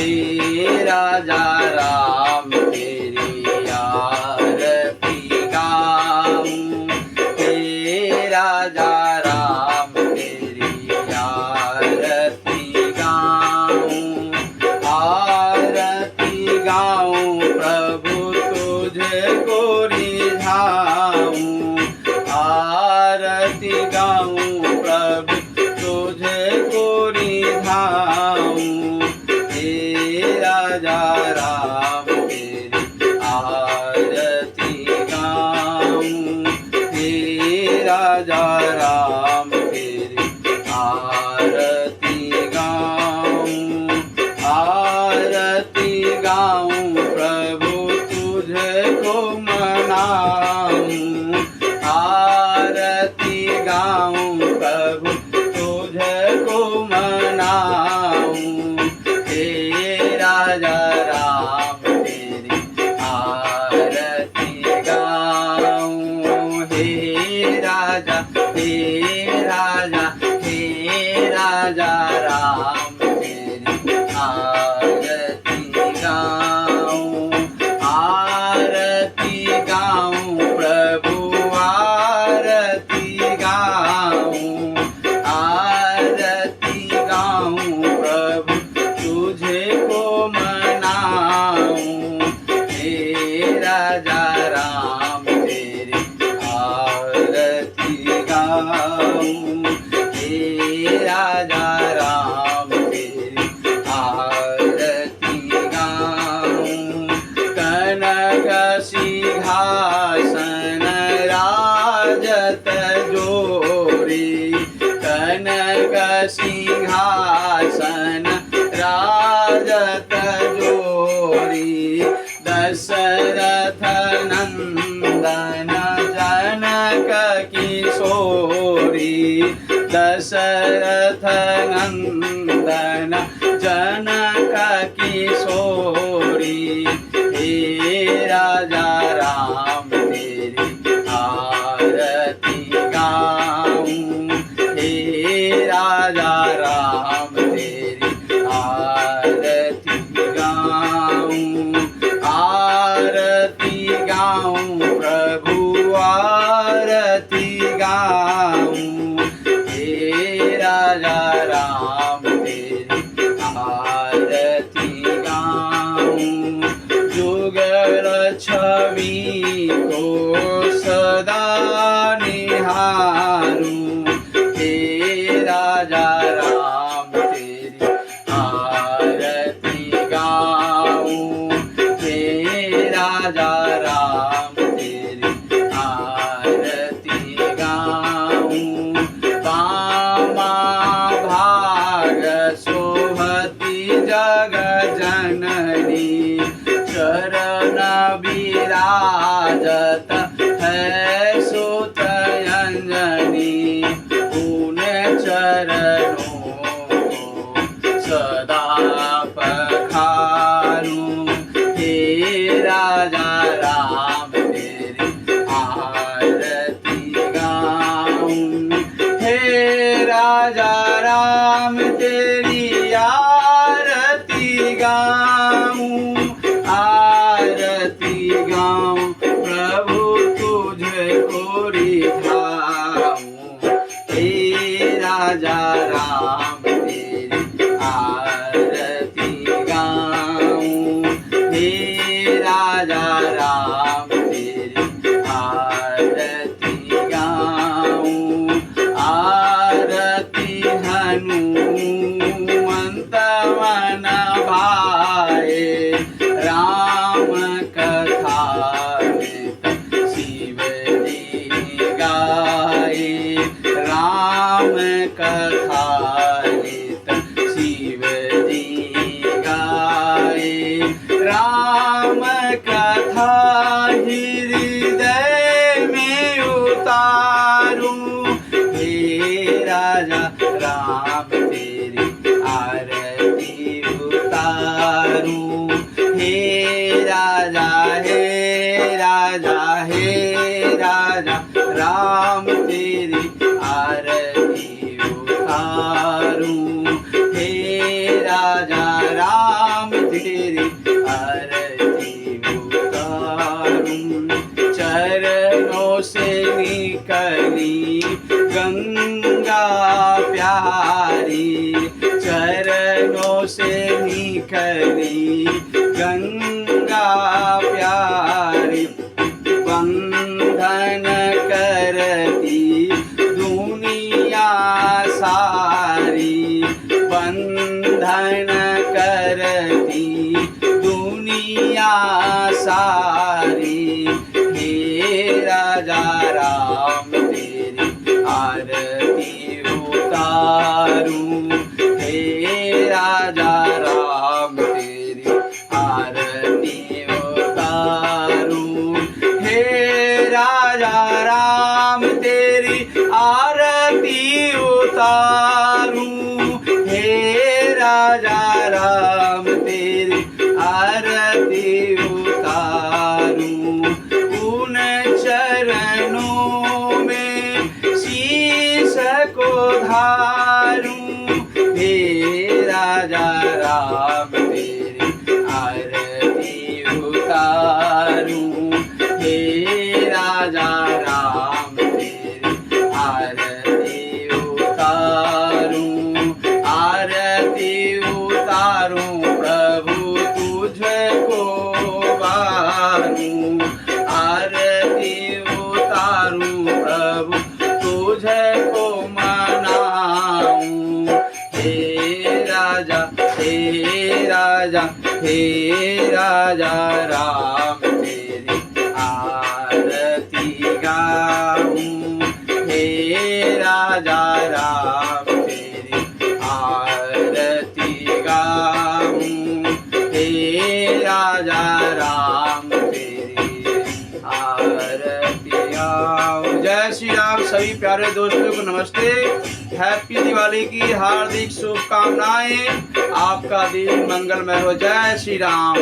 हे राजा राम तेरी आरती गाऊं, हे राजा राम तेरी आरती गाऊं, आरती गाऊं प्रभु तुझको रिझाऊं, आरती गाऊं प्रभु तुझको रिझाऊं, हे राजा राम तेरी आरती गाऊं, हे राजा राम तेरी आरती गाऊं, आरती गाऊं प्रभु तुझको मनाऊं, आरती गाऊं प्रभु तुझको मनाऊं, हे राजा राम तेरी आरती गाऊं, हे राजा राम तेरी आरती गाऊं, आरती गाऊं प्रभु आरती गाऊं, आरती गाऊं प्रभु तुझको मनाऊं, हे राजा राम तेरी आरती गाऊं, हे राजा राम तेरी आरती गाऊं, कनक सिंहासन राजत जोरी, कनक सिंहासन राजत जोरी, दशरथ नंदन जनक किशोरी, दशरथ नंदन जनक किशोरी, हे राजा राम तेरी आरती गाऊं, हे राजा राम तेरी आरती गाऊं, आरती गाऊं प्रभु आरती गाऊं, हे राजा राम तेरी आरती गाऊं, जुगल छवि को सदा निहारूं, हे राजा राम तेरी आरती गाऊं, हे राजा राम तेरी आरती गाऊं, बामा भाग सोहती जग जननी, चरण विराजत है सुत अंजनी, उन्हें चरणों को सदा पखारूं, हे राजा राम तेरी आरती गाऊं, हे राजा राम तेरी आरती गाऊं, आरती गाऊं प्रभु तुझको रिझाऊं, हे राजा राम तेरी आरती गाऊं, हे राजा राम तेरी आरती गाऊं, आरती हनुमंत मन भाए, राम कथा शिव जी गाए, राम कथा शिव जी गाए, राम कथा हृदय में उतारूं, हे राजा राम तेरी आरती उतारूं। पाँव से निकली गंगा प्यारी, बंधन करती दुनिया सारी, बंधन करती दुनिया सारी। हे राजा राम तेरी आरती उतारूं, हे राजा राम तेरी आरती उतारूं, हे राजा राम तेरी आरती उतारूं, हे राजा राम तेरी आरती उतारूं। उन चरणों में शीश को धारूं, हे राजा राम तेरी आरती उतारूं, हे राजा राम तेरी आरती उतारूं, आरती उतारूं प्रभु तुझको गाऊं, आरती उतारूं प्रभु तुझको मनाऊं। हे राजा हे राजा हे राजा राम तेरी आरती गाऊं, हे राजा राम तेरी आरती गाऊं, हे राजा राम तेरी आरती गाऊं। जय श्री राम। सभी प्यारे दोस्तों को नमस्ते। हैप्पी दिवाली की हार्दिक शुभकामनाएं। आपका दिन मंगलमय हो। जय श्री राम।